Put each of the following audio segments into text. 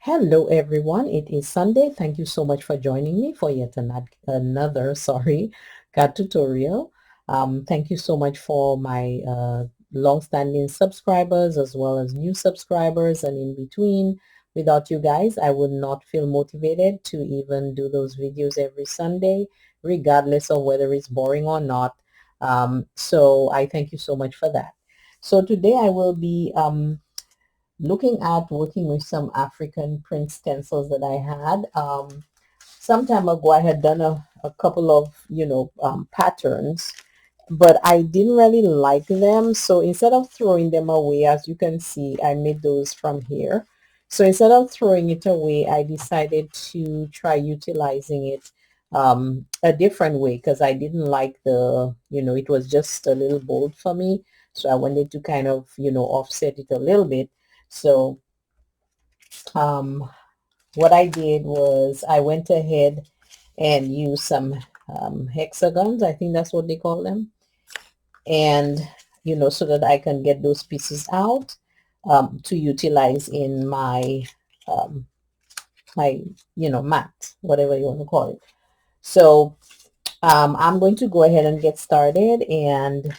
Hello everyone, it is Sunday. Thank you so much for joining me for yet another card tutorial. Thank you so much for my long-standing subscribers as well as new subscribers and in between. Without you guys, I would not feel motivated to even do those videos every Sunday, regardless of whether it's boring or not. So I thank you so much for that. So today I will be looking at working with some African print stencils that I had. Some time ago, I had done a couple of, patterns, but I didn't really like them. So instead of throwing them away, as you can see, I made those from here. So instead of throwing it away, I decided to try utilizing it a different way because I didn't like it was just a little bold for me. So I wanted to kind of, offset it a little bit. So um, what I did was I went ahead and used some hexagons. I think that's what they call them. And, so that I can get those pieces out to utilize in um, my, mat, whatever you want to call it. So I'm going to go ahead and get started. And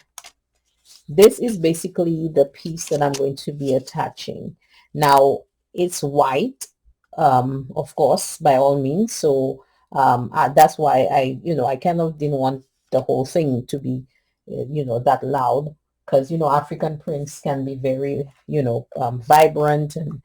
this is basically the piece that I'm going to be attaching. Now, it's white, of course, by all means. So that's why I kind of didn't want the whole thing to be, that loud. Because, African prints can be very, vibrant. And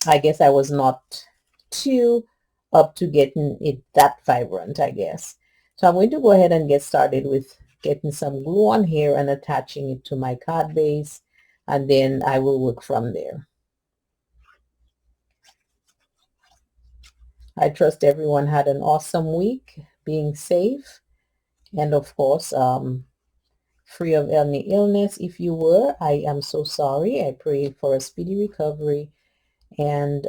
I guess I was not too up to getting it that vibrant, I guess. So I'm going to go ahead and get started with getting some glue on here and attaching it to my card base, and then I will work from there. I trust everyone had an awesome week, being safe, and of course, free of any illness. If you were, I am so sorry. I pray for a speedy recovery, and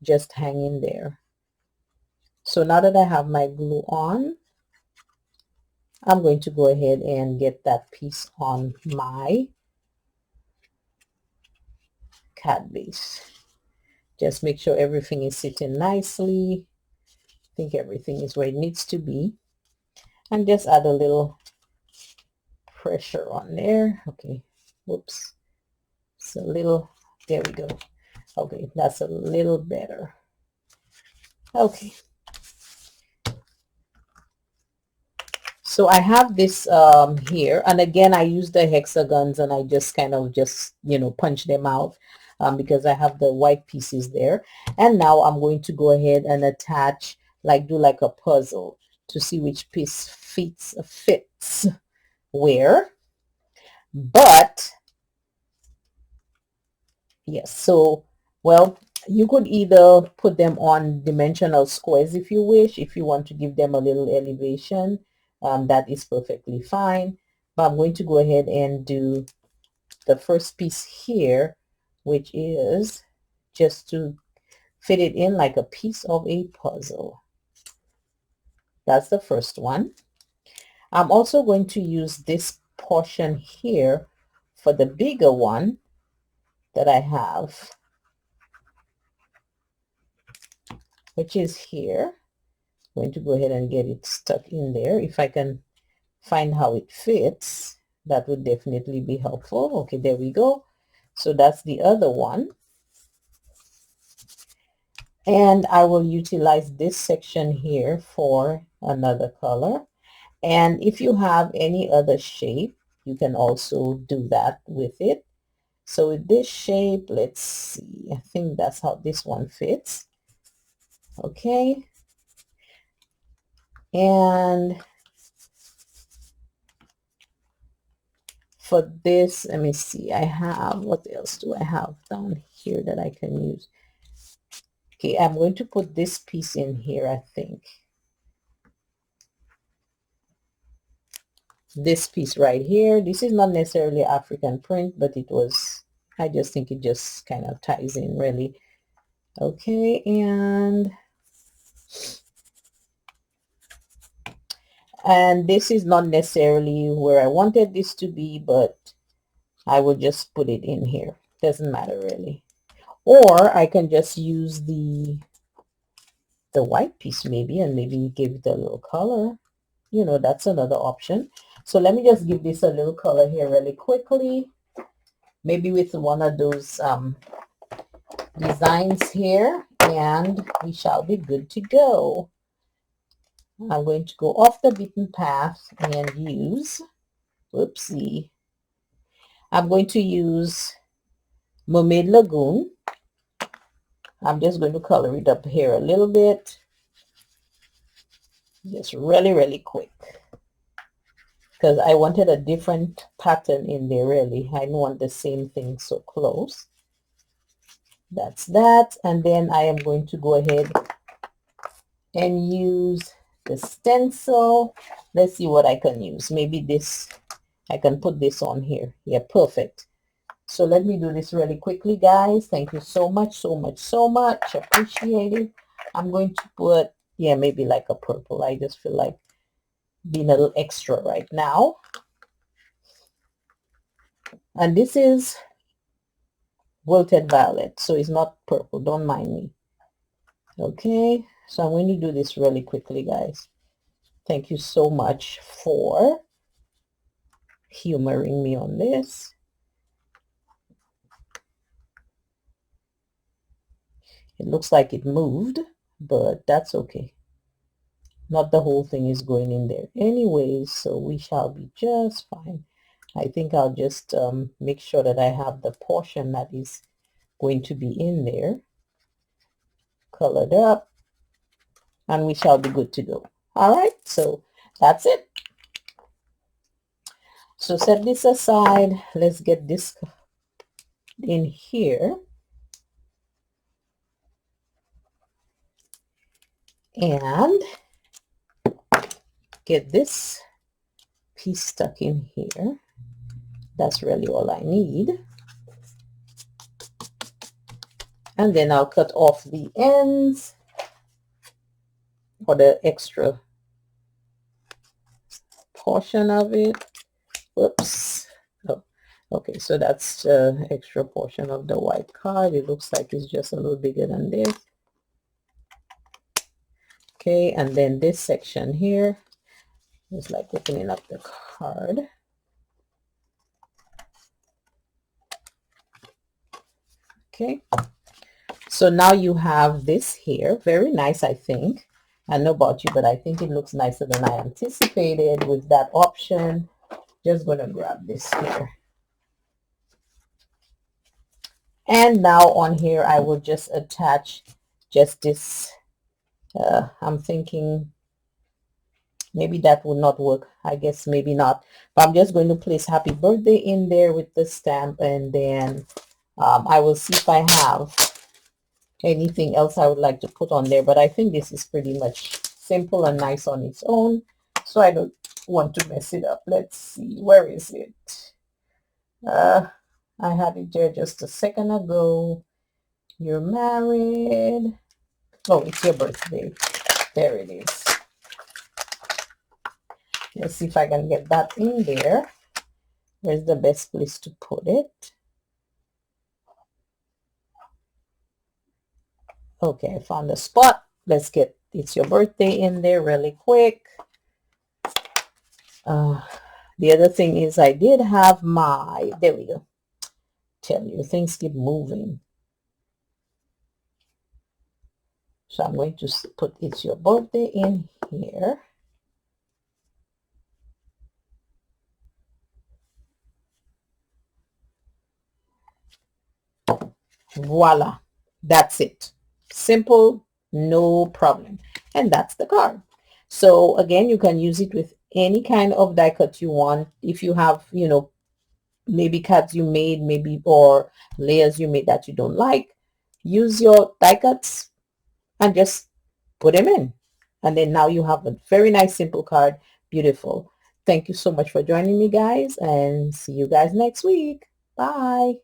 just hang in there. So now that I have my glue on, I'm going to go ahead and get that piece on my card base. Just make sure everything is sitting nicely. I think everything is where it needs to be. And just add a little pressure on there. Okay, whoops. It's a little, there we go. Okay, that's a little better. Okay. So I have this here, and again, I use the hexagons and I just kind of punch them out because I have the white pieces there. And now I'm going to go ahead and attach, do like a puzzle to see which piece fits where. But yes, so, well, you could either put them on dimensional squares if you wish, if you want to give them a little elevation. That is perfectly fine. But I'm going to go ahead and do the first piece here, which is just to fit it in like a piece of a puzzle. That's the first one. I'm also going to use this portion here for the bigger one that I have, which is here. I'm going to go ahead and get it stuck in there. If I can find how it fits, that would definitely be helpful. Okay, there we go. So that's the other one. And I will utilize this section here for another color. And if you have any other shape, you can also do that with it. So with this shape, let's see, I think that's how this one fits. Okay. And for this, let me see, I have, what else do I have down here that I can use? Okay, I'm going to put this piece in here, I think. This piece right here. This is not necessarily African print, but it was, I just think it just kind of ties in really. Okay, and this is not necessarily where I wanted this to be, but I will just put it in here. Doesn't matter really. Or I can just use the white piece maybe, and maybe give it a little color. You know, that's another option. So let me just give this a little color here really quickly, maybe with one of those designs here, and we shall be good to go. I'm going to go off the beaten path and use, whoopsie, I'm going to use Mermaid Lagoon. I'm just going to color it up here a little bit, just really quick, because I wanted a different pattern in there. Really, I don't want the same thing so close. That's that. And then I am going to go ahead and use the stencil. Let's see what I can use. Maybe this, I can put this on here. Yeah, perfect. So let me do this really quickly, guys. Thank you so much. Appreciate it. I'm going to put, yeah, maybe like a purple. I just feel like being a little extra right now. And this is wilted violet, so it's not purple. Don't mind me. Okay, so I'm going to do this really quickly, guys. Thank you so much for humoring me on this. It looks like it moved, but that's okay. Not the whole thing is going in there anyways, so we shall be just fine. I think I'll just make sure that I have the portion that is going to be in there colored up, and we shall be good to go. All right, so that's it. So set this aside. Let's get this in here. And get this piece stuck in here. That's really all I need. And then I'll cut off the ends or the extra portion of it. Whoops. Oh, okay, so that's the extra portion of the white card. It looks like it's just a little bigger than this. Okay, and then this section here is like opening up the card. Okay, so now you have this here. Very nice, I think. I don't know about you, but I think it looks nicer than I anticipated with that option. Just gonna grab this here. And now on here, I will just attach just this. I'm thinking maybe that would not work. I guess maybe not. But I'm just going to place happy birthday in there with the stamp, and then I will see if I have anything else I would like to put on there. But I think this is pretty much simple and nice on its own, so I don't want to mess it up. Let's see, where is it? I had it there just a second ago. You're married. Oh, it's your birthday. There it is. Let's see if I can get that in there. Where's the best place to put it? Okay, I found a spot. Let's get it's your birthday in there really quick. The other thing is I did have my, there we go. Tell you, things keep moving. So I'm going to put it's your birthday in here. Voila, that's it. Simple, no problem. And that's the card. So again, you can use it with any kind of die cut you want. If you have, you know, maybe cards you made, maybe, or layers you made that you don't like, use your die cuts and just put them in. And then now you have a very nice simple card. Beautiful. Thank you so much for joining me, guys, and see you guys next week. Bye.